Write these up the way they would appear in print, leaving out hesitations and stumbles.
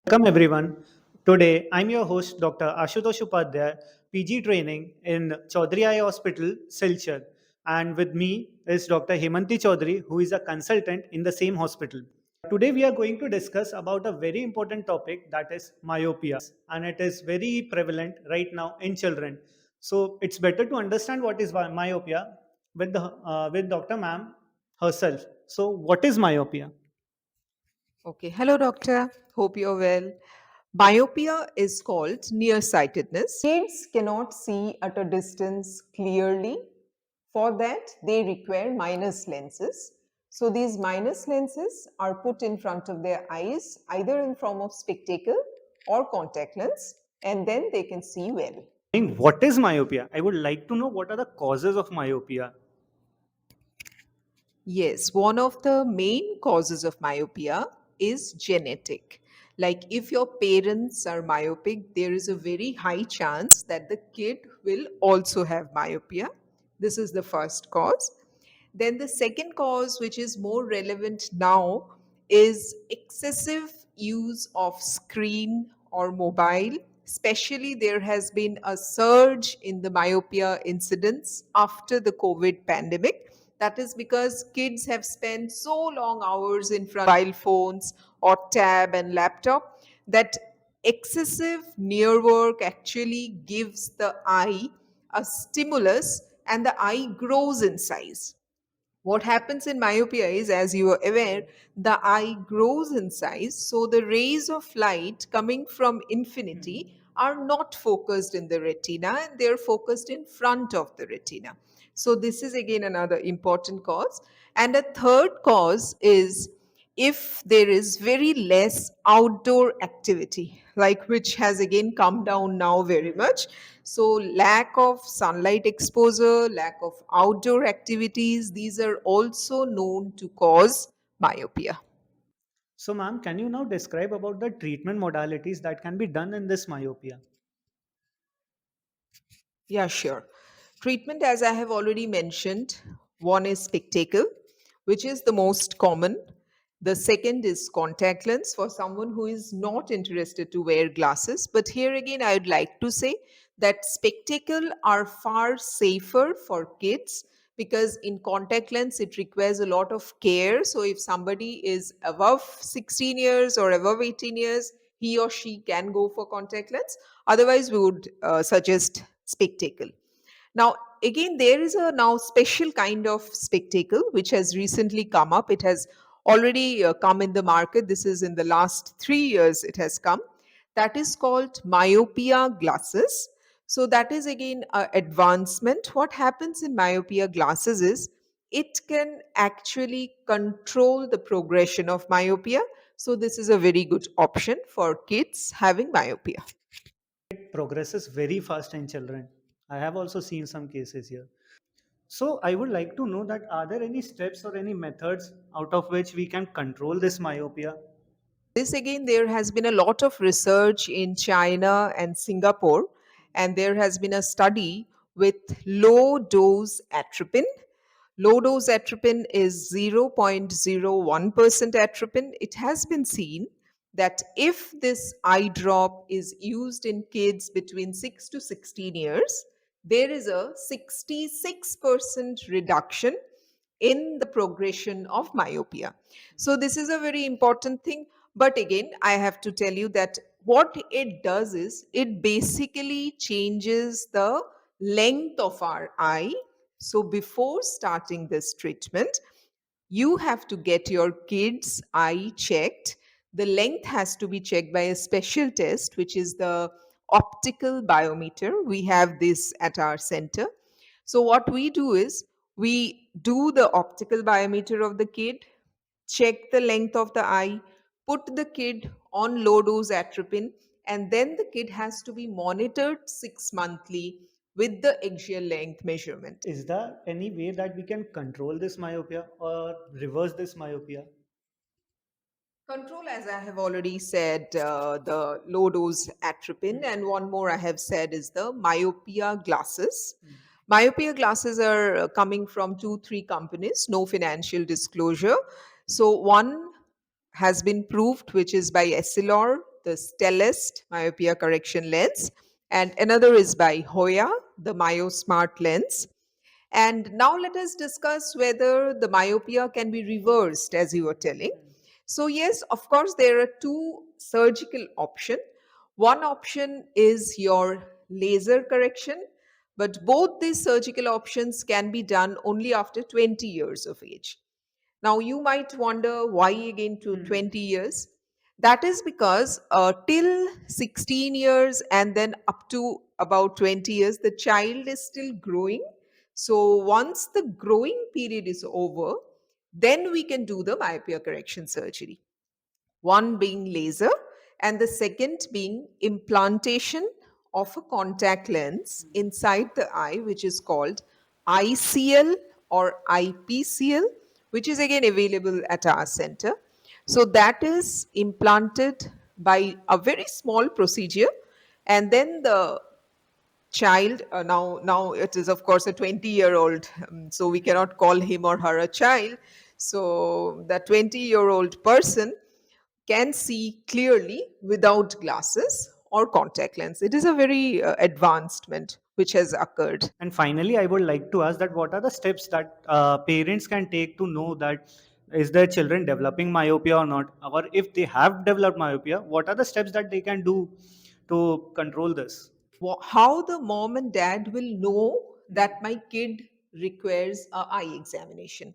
Welcome everyone. Today I'm your host Dr. Ashutosh Upadhyay, PG training in Chaudhary Eye Hospital, Silchar. And with me is Dr. Hemanti Chaudhary, who is a consultant in the same hospital. Today we are going to discuss about a very important topic, that is myopia, and it is very prevalent right now in children. So it's better to understand what is myopia with Dr. Ma'am herself. So what is myopia? Okay, hello doctor. Hope you're well. Myopia is called nearsightedness. Kids cannot see at a distance clearly. For that, they require minus lenses. So these minus lenses are put in front of their eyes, either in form of spectacle or contact lens, and then they can see well. What is myopia? I would like to know what are the causes of myopia. Yes, one of the main causes of myopia is genetic. Like if your parents are myopic, there is a very high chance that the kid will also have myopia. This is the first cause. Then the second cause, which is more relevant now, is excessive use of screen or mobile. Especially, there has been a surge in the myopia incidence after the COVID pandemic. That is because kids have spent so long hours in front of mobile phones or tab and laptop that excessive near work actually gives the eye a stimulus and the eye grows in size. What happens in myopia is, as you are aware, the eye grows in size, so the rays of light coming from infinity are not focused in the retina and they're focused in front of the retina. So, this is again another important cause. And a third cause is if there is very less outdoor activity, like which has again come down now very much. So lack of sunlight exposure, lack of outdoor activities, these are also known to cause myopia. So, ma'am, can you now describe about the treatment modalities that can be done in this myopia? Yeah, sure. Treatment, as I have already mentioned, one is spectacle, which is the most common. The second is contact lens for someone who is not interested to wear glasses. But here again, I would like to say that spectacle are far safer for kids because in contact lens it requires a lot of care. So if somebody is above 16 years or above 18 years, he or she can go for contact lens. Otherwise, we would suggest spectacle. Now, again, there is a now special kind of spectacle which has recently come up. It has already come in the market. This is in the last 3 years it has come. That is called myopia glasses. So that is again an advancement. What happens in myopia glasses is it can actually control the progression of myopia. So this is a very good option for kids having myopia. It progresses very fast in children. I have also seen some cases here. So, I would like to know that are there any steps or any methods out of which we can control this myopia? This again, there has been a lot of research in China and Singapore, and there has been a study with low dose atropine. Low dose atropine is 0.01% atropine. It has been seen that if this eye drop is used in kids between 6 to 16 years, there is a 66% reduction in the progression of myopia. So, this is a very important thing. But again, I have to tell you that what it does is it basically changes the length of our eye. So, before starting this treatment, you have to get your kid's eye checked. The length has to be checked by a special test, which is the optical biometer. We have this at our center. So, what we do is we do the optical biometer of the kid, check the length of the eye, put the kid on low dose atropine, and then the kid has to be monitored 6 monthly with the axial length measurement. Is there any way that we can control this myopia or reverse this myopia? Control, as I have already said, the low dose atropine, and one more I have said is the myopia glasses. Myopia glasses are coming from two, three companies, no financial disclosure. So, one has been proved, which is by Essilor, the Stellest myopia correction lens, and another is by Hoya, the MyoSmart lens. And now let us discuss whether the myopia can be reversed, as you were telling. So yes, of course, there are two surgical options. One option is your laser correction, but both these surgical options can be done only after 20 years of age. Now, you might wonder why again to Hmm. 20 years? That is because till 16 years and then up to about 20 years, the child is still growing. So, once the growing period is over, then we can do the myopia correction surgery, one being laser and the second being implantation of a contact lens inside the eye, which is called ICL or IPCL, which is again available at our center. So that is implanted by a very small procedure, and then the child, now it is of course a 20-year-old, so we cannot call him or her a child. So the 20-year-old person can see clearly without glasses or contact lens. It is a very advancement which has occurred. And finally, I would like to ask that what are the steps that parents can take to know that is their children developing myopia or not, or if they have developed myopia, what are the steps that they can do to control this? How the mom and dad will know that my kid requires a eye examination?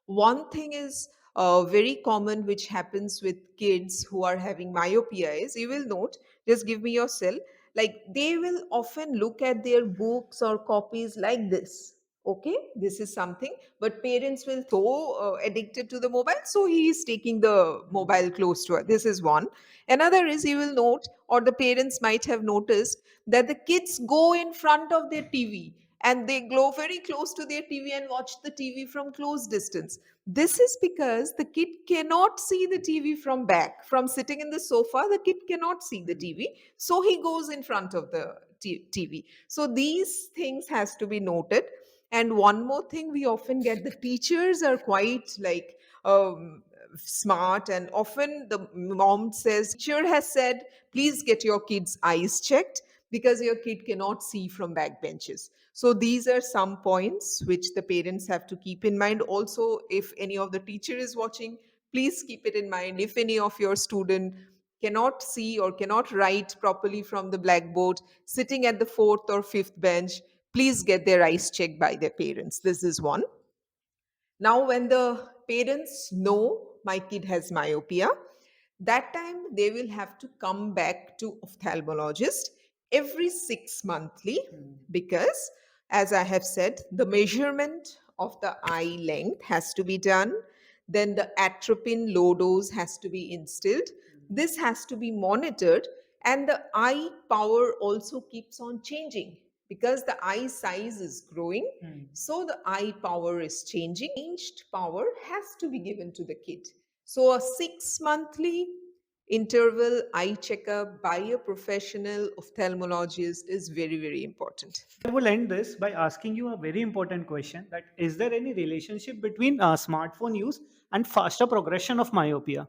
One thing is very common which happens with kids who are having myopia is, you will note, just give me your cell, like they will often look at their books or copies like this. Okay, this is something, but parents will so addicted to the mobile, so he is taking the mobile close to her. This is one. Another is, you will note, or the parents might have noticed, that the kids go in front of their TV and they go very close to their TV and watch the TV from close distance. This is because the kid cannot see the TV from back. From sitting in the sofa, the kid cannot see the TV, so he goes in front of the TV. So these things has to be noted. And one more thing, we often get, the teachers are quite like smart, and often the mom says, teacher has said, please get your kids eyes checked because your kid cannot see from back benches. So these are some points which the parents have to keep in mind. Also, if any of the teacher is watching, please keep it in mind. If any of your student cannot see or cannot write properly from the blackboard, sitting at the fourth or fifth bench, please get their eyes checked by their parents. This is one. Now, when the parents know my kid has myopia, that time they will have to come back to ophthalmologist every 6 monthly, because, as I have said, the measurement of the eye length has to be done. Then the atropine low dose has to be instilled. This has to be monitored, and the eye power also keeps on changing because the eye size is growing, so the eye power is changing. Changed power has to be given to the kid. So a 6 monthly interval eye checkup by a professional ophthalmologist is very, very important. I will end this by asking you a very important question, that is there any relationship between smartphone use and faster progression of myopia?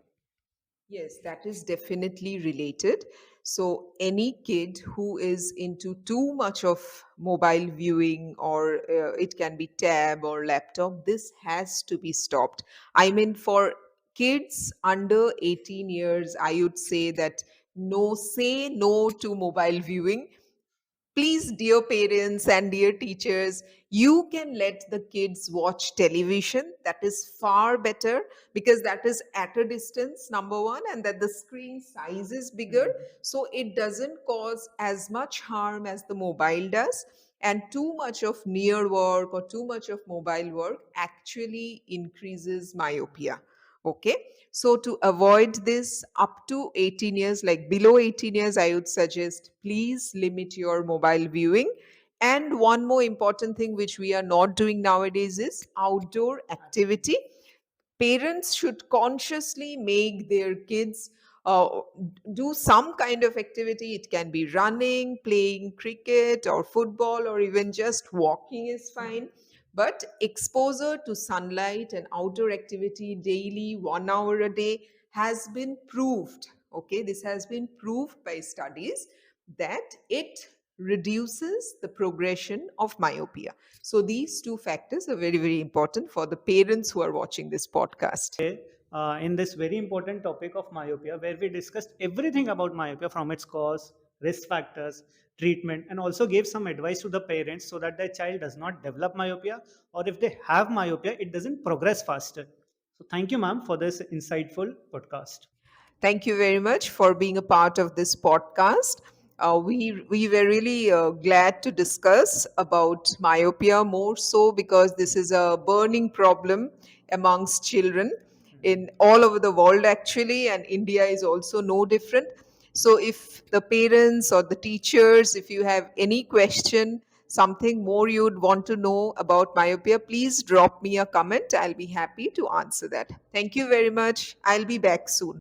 Yes, that is definitely related. So, any kid who is into too much of mobile viewing, or it can be tab or laptop, this has to be stopped. I mean, for kids under 18 years, I would say that no, say no to mobile viewing. Please, dear parents and dear teachers, you can let the kids watch television. That is far better, because that is at a distance, number one, and that the screen size is bigger, so it doesn't cause as much harm as the mobile does. And too much of near work or too much of mobile work actually increases myopia. Okay, so to avoid this, up to 18 years, like below 18 years, I would suggest please limit your mobile viewing. And one more important thing which we are not doing nowadays is outdoor activity. Parents should consciously make their kids do some kind of activity. It can be running, playing cricket or football, or even just walking is fine. But exposure to sunlight and outdoor activity daily, 1 hour a day, has been proved Okay, this has been proved by studies that it reduces the progression of myopia. So these two factors are very, very important for the parents who are watching this podcast. In this very important topic of myopia, where we discussed everything about myopia from its cause, risk factors, treatment, and also gave some advice to the parents so that their child does not develop myopia, or if they have myopia, it doesn't progress faster. So, thank you, ma'am, for this insightful podcast. Thank you very much for being a part of this podcast. We were really glad to discuss about myopia more so because this is a burning problem amongst children in all over the world actually, and India is also no different. So if the parents or the teachers, if you have any question, something more you'd want to know about myopia, please drop me a comment. I'll be happy to answer that. Thank you very much. I'll be back soon.